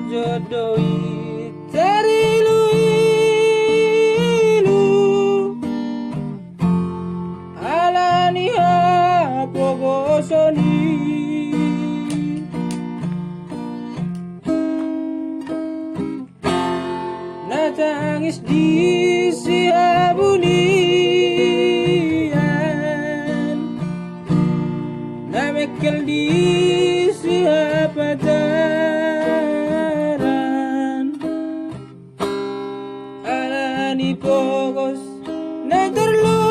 jodoi terilu-ilu alaniha pogosoni natangis di sihabunian namekel di sihabadaran alani pogos na terlobi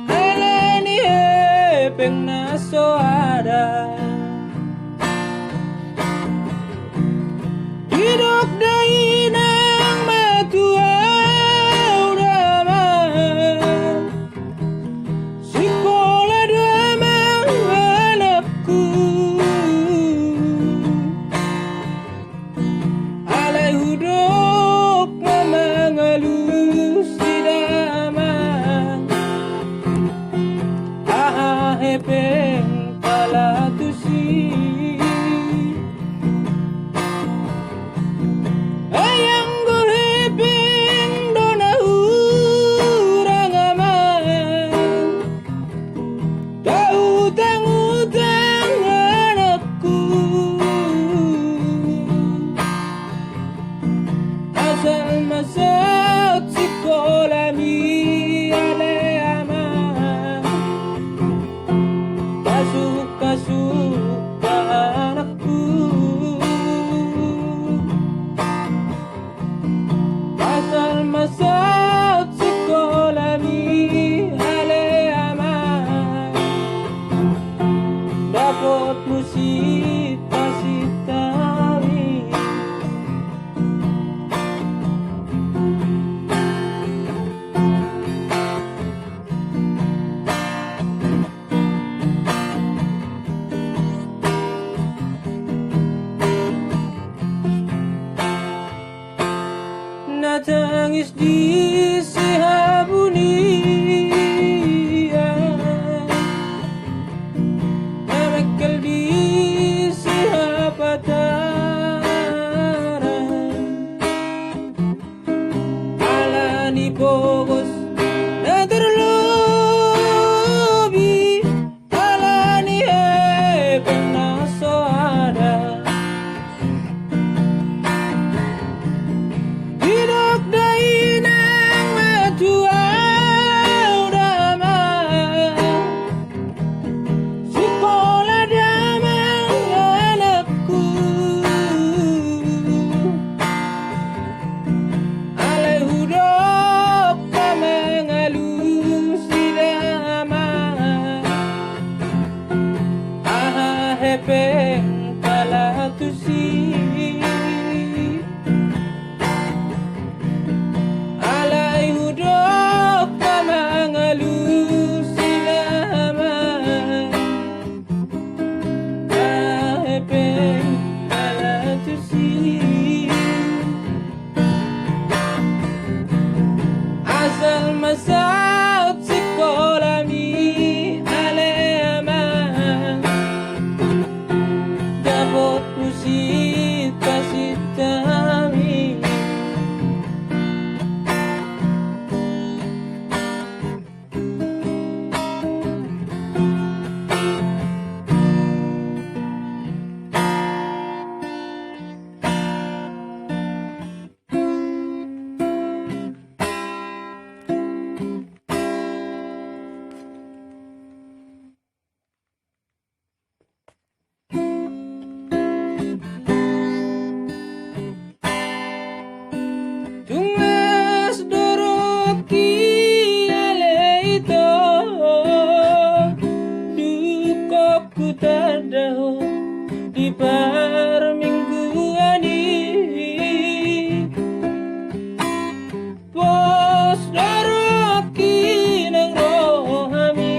alani hepeng na soada hidup dari nang matuau damang sikola damang anakku alai hudok memangalus di damang aha hepeng kalatusi masuk sekolah mi aleama kasuk anakku asal masuk sekolah mi aleama dapat musik kasih tari natangis di sihabunian namekel di sihabadaran alani pogos na terlobi alani hepeng na soada hidup dari nang matuau damang sikola damang anakku alai hudok memangalus di damang aha hepeng kalatusi alai hudok memangalus di damang hepeng kalatusi asal masuk sekolah mi aleama dapat musik kasih tami tungas doroki aleito dukoku tadaho di permingguan ini pos doroki nang rohami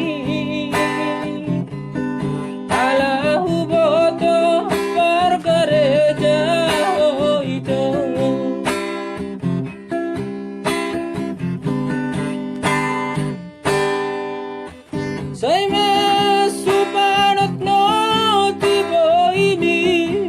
alahu boto pergereja itu Say mas supanat no tipo ini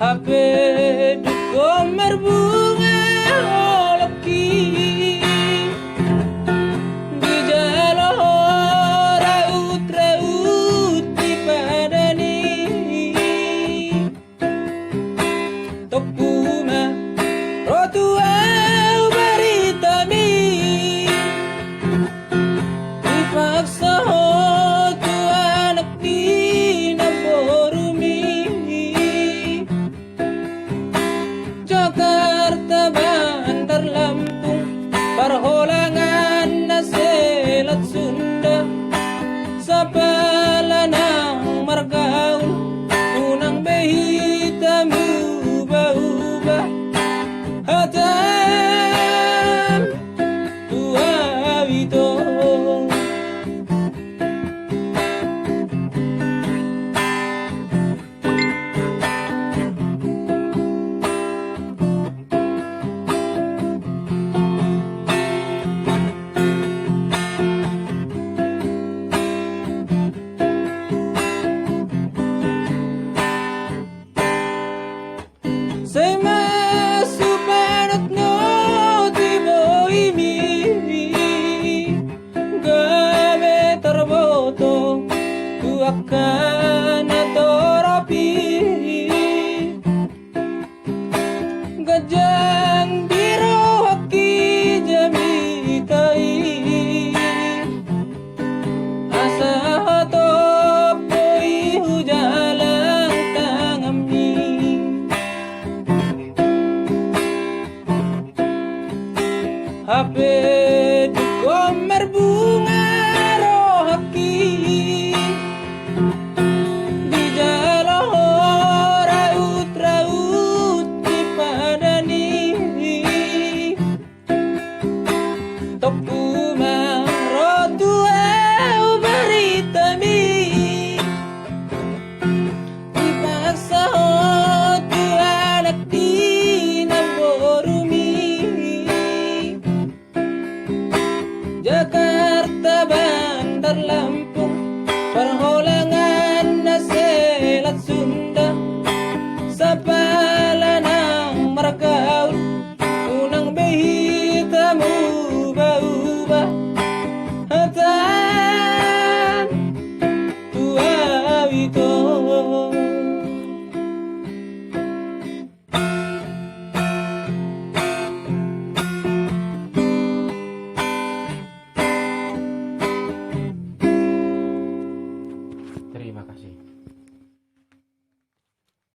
HP dukomar bunga oloki di jalo raut di padani tokuma rotua baritami dipaksa tu anak di naborumi Jakarta Bandar Lampung Parholangan na Selat Sunda sa palanang Margaon unang behita ubah-ubah hatam tuawito Say masupanot no di boimi game terboto tu akan terapi gajang biru haki jamitai asa topoi hujalang tangami HP dukomar bunga rohaki di jalo raut di padani tokuma rotua baritami dipaksa tu anak di naborumi Jakarta Bandar Lampung Parholangan